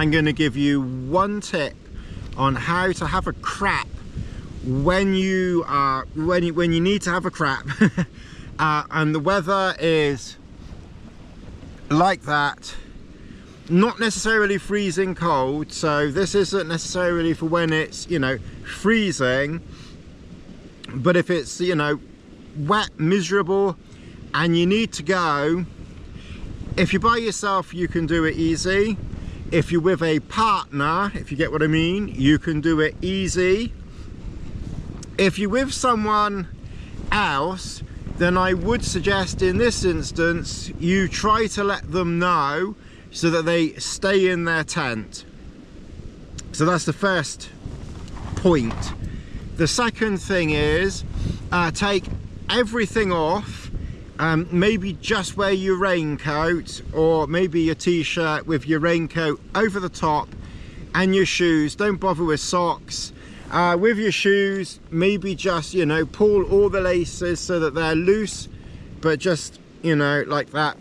I'm going to give you one tip on how to have a crap when you need to have a crap and the weather is like that, not necessarily freezing cold, so this isn't necessarily for when it's, you know, freezing, but if it's, you know, wet, miserable, and you need to go. If you're by yourself, you can do it easy. If you're with a partner, if you get what I mean, you can do it easy. If you're with someone else, then I would suggest in this instance you try to let them know so that they stay in their tent. So that's the first point. The second thing is take everything off, maybe just wear your raincoat or maybe your t-shirt with your raincoat over the top, and your shoes. Don't bother with socks. With your shoes, maybe just, you know, pull all the laces so that they're loose, but just, you know, like that,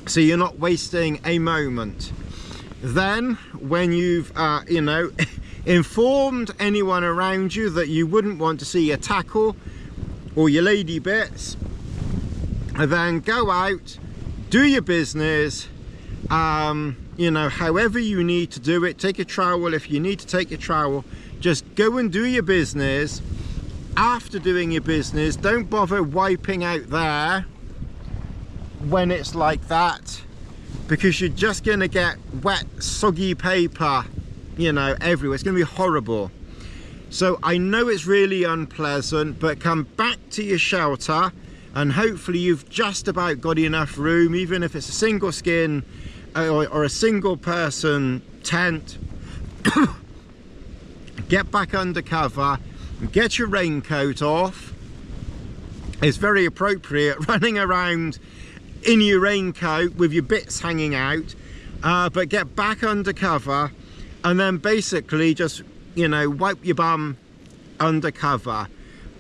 so you're not wasting a moment. Then when you've you know, informed anyone around you that you wouldn't want to see your tackle or your lady bits, then go out, do your business, you know, however you need to do it. Take a trowel if you need to take a trowel. Just go and do your business. After doing your business, don't bother wiping out there when it's like that, because you're just going to get wet, soggy paper, you know, everywhere. It's going to be horrible. So I know it's really unpleasant, but come back to your shelter and hopefully you've just about got enough room, even if it's a single skin or a single person tent. Get back under cover, get your raincoat off. It's very appropriate running around in your raincoat with your bits hanging out, but get back under cover and then basically just, you know, wipe your bum under cover.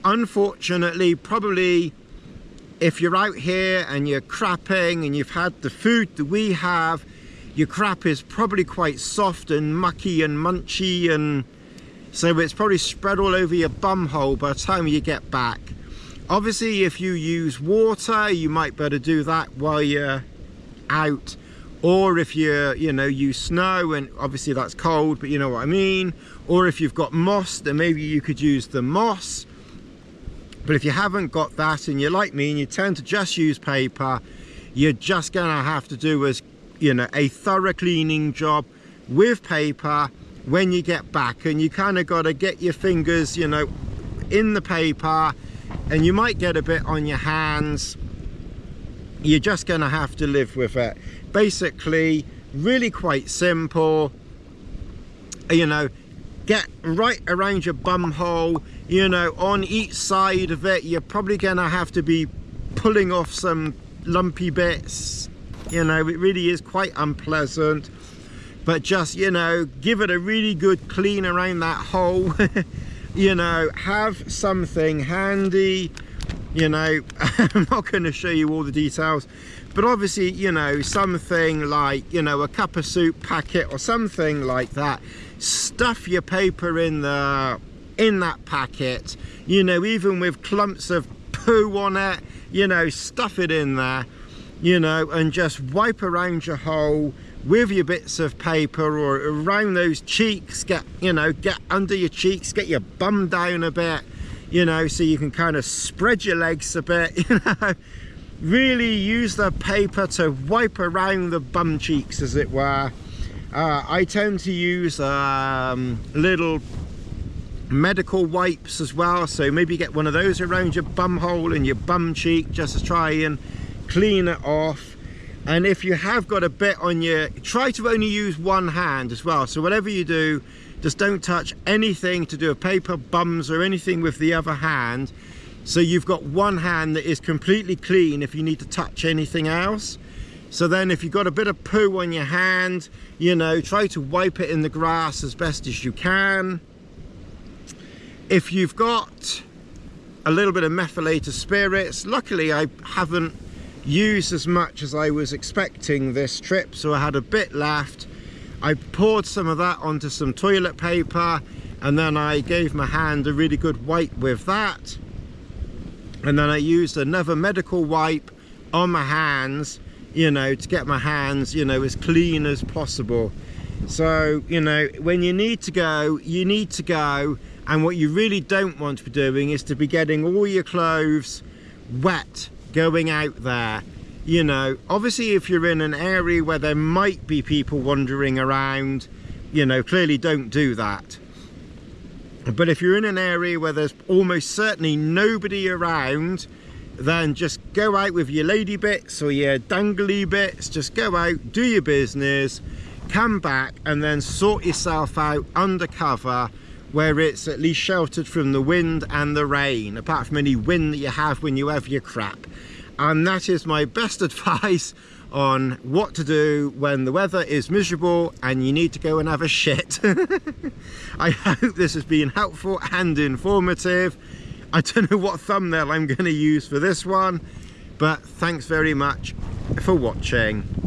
Unfortunately, probably if you're out here and you're crapping and you've had the food that we have, your crap is probably quite soft and mucky and munchy, and so it's probably spread all over your bum hole by the time you get back. Obviously, if you use water, you might better do that while you're out. Or if you know, use snow, and obviously that's cold, but you know what I mean. Or if you've got moss, then maybe you could use the moss. But if you haven't got that and you're like me and you tend to just use paper, you're just gonna have to do, as you know, a thorough cleaning job with paper when you get back. And you kind of got to get your fingers, you know, in the paper, and you might get a bit on your hands. You're just gonna have to live with it. Basically, really quite simple. You know, get right around your bum hole, you know, on each side of it. You're probably gonna have to be pulling off some lumpy bits. You know, it really is quite unpleasant, but just, you know, give it a really good clean around that hole. You know, have something handy. You know, I'm not going to show you all the details, but obviously, you know, something like, you know, a cup of soup packet or something like that. Stuff your paper in that packet, you know, even with clumps of poo on it, you know, stuff it in there, you know, and just wipe around your hole with your bits of paper, or around those cheeks. Get, you know, get under your cheeks, get your bum down a bit, you know, so you can kind of spread your legs a bit, you know. Really use the paper to wipe around the bum cheeks, as it were. I tend to use little medical wipes as well, so maybe get one of those around your bum hole and your bum cheek just to try and clean it off. And if you have got a bit on your, try to only use one hand as well. So whatever you do, just don't touch anything to do with paper, bums or anything with the other hand. So you've got one hand that is completely clean if you need to touch anything else. So then if you've got a bit of poo on your hand, you know, try to wipe it in the grass as best as you can. If you've got a little bit of methylated spirits, luckily I haven't used as much as I was expecting this trip, so I had a bit left. I poured some of that onto some toilet paper, and then I gave my hand a really good wipe with that, and then I used another medical wipe on my hands, you know, to get my hands, you know, as clean as possible. So, you know, when you need to go, you need to go, and what you really don't want to be doing is to be getting all your clothes wet going out there. You know, obviously if you're in an area where there might be people wandering around, you know, clearly don't do that. But if you're in an area where there's almost certainly nobody around, then just go out with your lady bits or your dangly bits, just go out, do your business, come back, and then sort yourself out undercover, where it's at least sheltered from the wind and the rain, apart from any wind that you have when you have your crap. And that is my best advice on what to do when the weather is miserable and you need to go and have a shit. I hope this has been helpful and informative. I don't know what thumbnail I'm going to use for this one, but thanks very much for watching.